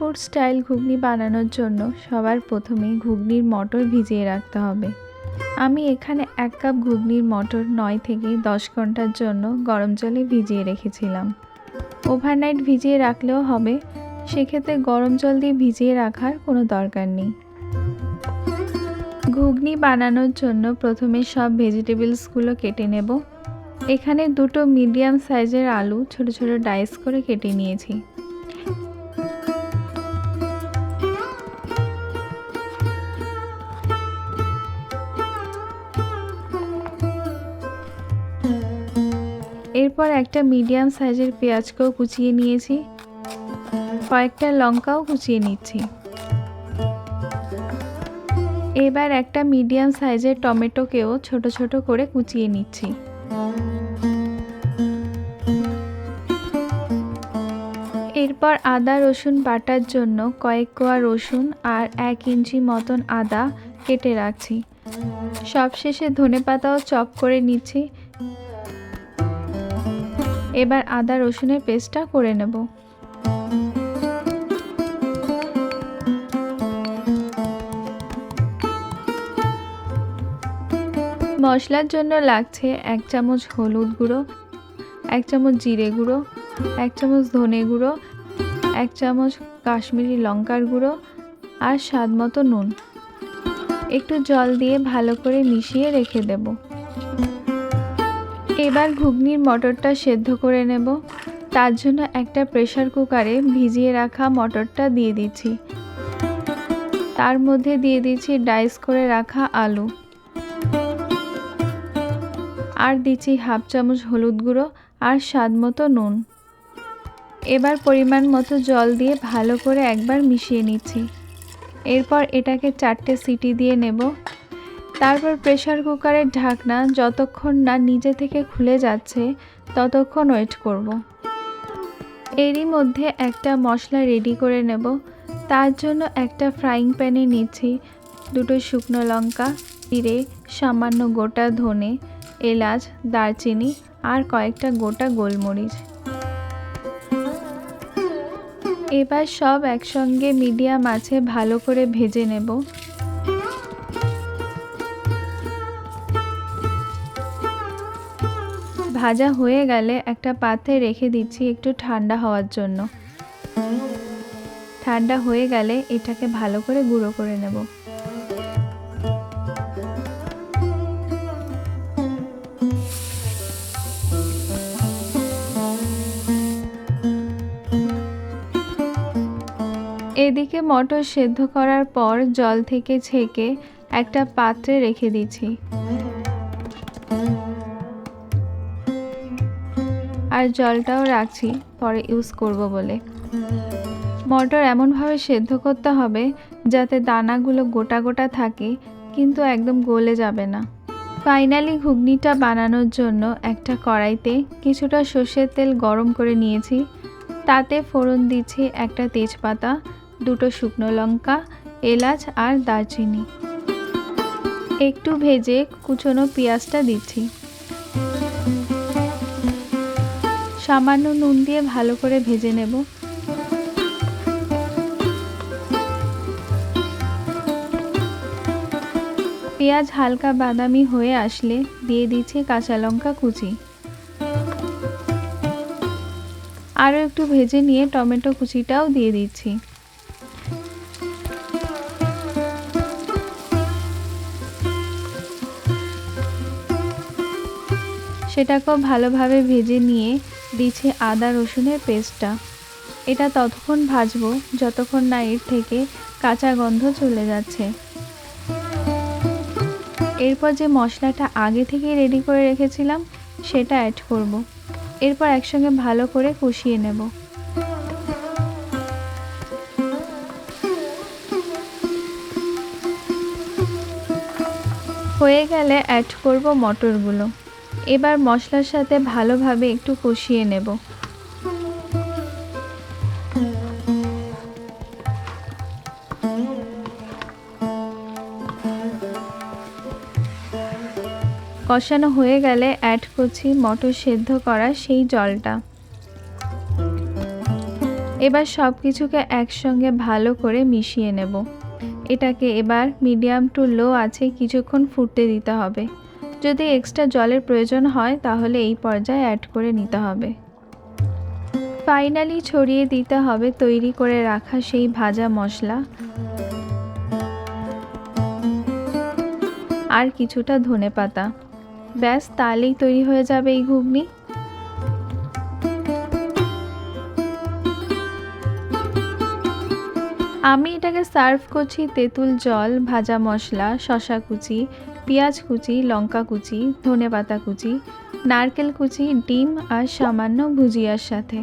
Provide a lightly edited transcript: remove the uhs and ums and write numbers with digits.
Food style ঘুগনি বানানোর জন্য সবার প্রথমেই ঘুগনির মটর ভিজিয়ে রাখতে হবে। আমি এখানে 1 কাপ ঘুগনির মটর 9 থেকে 10 ঘন্টার জন্য গরম জলে ভিজিয়ে রেখেছিলাম। ওভারনাইট ভিজিয়ে রাখলেও হবে, সেক্ষেত্রে গরম জল দিয়ে ভিজিয়ে রাখার কোনো দরকার নেই। ঘুগনি বানানোর জন্য প্রথমে সব ভেজিটেবলসগুলো কেটে নেব। এখানে 2টো মিডিয়াম সাইজের আলু ছোট ছোট ডাইস করে কেটে নিয়েছি। এরপর একটা মিডিয়াম সাইজের পেঁয়াজকেও কুচিয়ে নিয়েছি, কয়েকটা লঙ্কাও কুচিয়ে নিচ্ছি। এবার একটা মিডিয়াম সাইজের টমেটোকেও ছোট ছোট করে কুচিয়ে নিচ্ছি। এরপর আদা রসুন বাটার জন্য কয়েক কোয়া রসুন আর 1 ইঞ্চি মতন আদা কেটে রাখছি। সবশেষে ধনেপাতাও চপ করে নিচ্ছি। এবার আদা রসুনের পেস্টটা করে নেব। মশলার জন্য লাগছে 1 চামচ হলুদ গুঁড়ো, 1 চামচ জিরে গুঁড়ো, 1 চামচ ধনে গুঁড়ো, 1 চামচ কাশ্মীরি লঙ্কার গুঁড়ো আর স্বাদ মতো নুন। একটু জল দিয়ে ভালো করে মিশিয়ে রেখে দেব। এবার ঘুগনির মটরটা সেদ্ধ করে নেব। তার জন্য একটা প্রেসার কুকারে ভিজিয়ে রাখা মটরটা দিয়ে দিচ্ছি। তার মধ্যে দিয়ে দিচ্ছি ডাইস করে রাখা আলু, আর দিচ্ছি 1/2 চামচ হলুদ গুঁড়ো আর স্বাদ মতো নুন। এবার পরিমাণ মতো জল দিয়ে ভালো করে একবার মিশিয়ে নিচ্ছি। এরপর এটাকে 4টে সিটি দিয়ে নেব। তারপর প্রেসার কুকারের ঢাকনা যতক্ষণ না নিজে থেকে খুলে যাচ্ছে ততক্ষণ ওয়েট করব। এরই মধ্যে একটা মশলা রেডি করে নেব। তার জন্য একটা ফ্রাইং প্যানে নিচ্ছি 2টো শুকনো লঙ্কা, জিরে, সামান্য গোটা ধনে, এলাচ, দারচিনি আর কয়েকটা গোটা গোলমরিচ। এবার সব একসঙ্গে মিডিয়াম আঁচে ভালো করে ভেজে নেব। ভাজা হয়ে গেলে একটা পাত্রে রেখে দিচ্ছি একটু ঠান্ডা হওয়ার জন্য। ঠান্ডা হয়ে গেলে এটাকে ভালো করে গুঁড়ো করে নেব। এদিকে মটর সেদ্ধ করার পর জল থেকে ছেঁকে একটা পাত্রে রেখে দিচ্ছি। আর জলটাও রাখছি পরে ইউজ করব বলে। মটর এমনভাবে সেদ্ধ করতে হবে যাতে দানাগুলো গোটা গোটা থাকে, কিন্তু একদম গলে যাবে না। ফাইনালি ঘুগনিটা বানানোর জন্য একটা কড়াইতে কিছুটা সর্ষের তেল গরম করে নিয়েছি। তাতে ফোড়ন দিচ্ছি একটা তেজপাতা, 2টো শুকনো লঙ্কা, এলাচ আর দারচিনি। একটু ভেজে কুচনো পেঁয়াজটা দিচ্ছি। সামান্য নুন দিয়ে ভালো করে ভেজে নেব। পেঁয়াজ হালকা বাদামি হয়ে আসলে দিয়ে দিচ্ছি কাঁচা লঙ্কা কুচি। আরও একটু ভেজে নিয়ে টমেটো কুচিটাও দিয়ে দিচ্ছি। সেটাকেও ভালোভাবে ভেজে নিয়ে দিচ্ছি আদা রসুনের পেস্টটা। এটা ততক্ষণ ভাজবো যতক্ষণ না এর থেকে কাঁচা গন্ধ চলে যাচ্ছে। এরপর যে মশলাটা আগে থেকেই রেডি করে রেখেছিলাম সেটা অ্যাড করব। এরপর একসঙ্গে ভালো করে কষিয়ে নেব। হয়ে গেলে অ্যাড করব মটরগুলো। এবার মশলার সাথে ভালোভাবে একটু কষিয়ে নেব। কষানো হয়ে গেলে অ্যাড করছি মটর সেদ্ধ করা সেই জলটা। এবার সব কিছুকে একসঙ্গে ভালো করে মিশিয়ে নেব। এটাকে এবার মিডিয়াম টু লো আছে কিছুক্ষণ ফুটতে দিতে হবে। যদি এক্সট্রা জলের প্রয়োজন হয় তাহলে এই পর্যায়ে অ্যাড করে নিতে হবে। ফাইনালি ছড়িয়ে দিতে হবে তৈরি করে রাখা সেই ভাজা মশলা আর কিছুটা ধনেপাতা। ব্যাস, তাহলেই তৈরি হয়ে যাবে এই ঘুগনি। আমি এটাকে সার্ভ করছি তেঁতুল জল, ভাজা মশলা, শসা কুচি, পেঁয়াজ কুচি, লঙ্কা কুচি, ধনেপাতা কুচি, নারকেল কুচি, ডিম আর সামান্য ভুজিয়ার সাথে।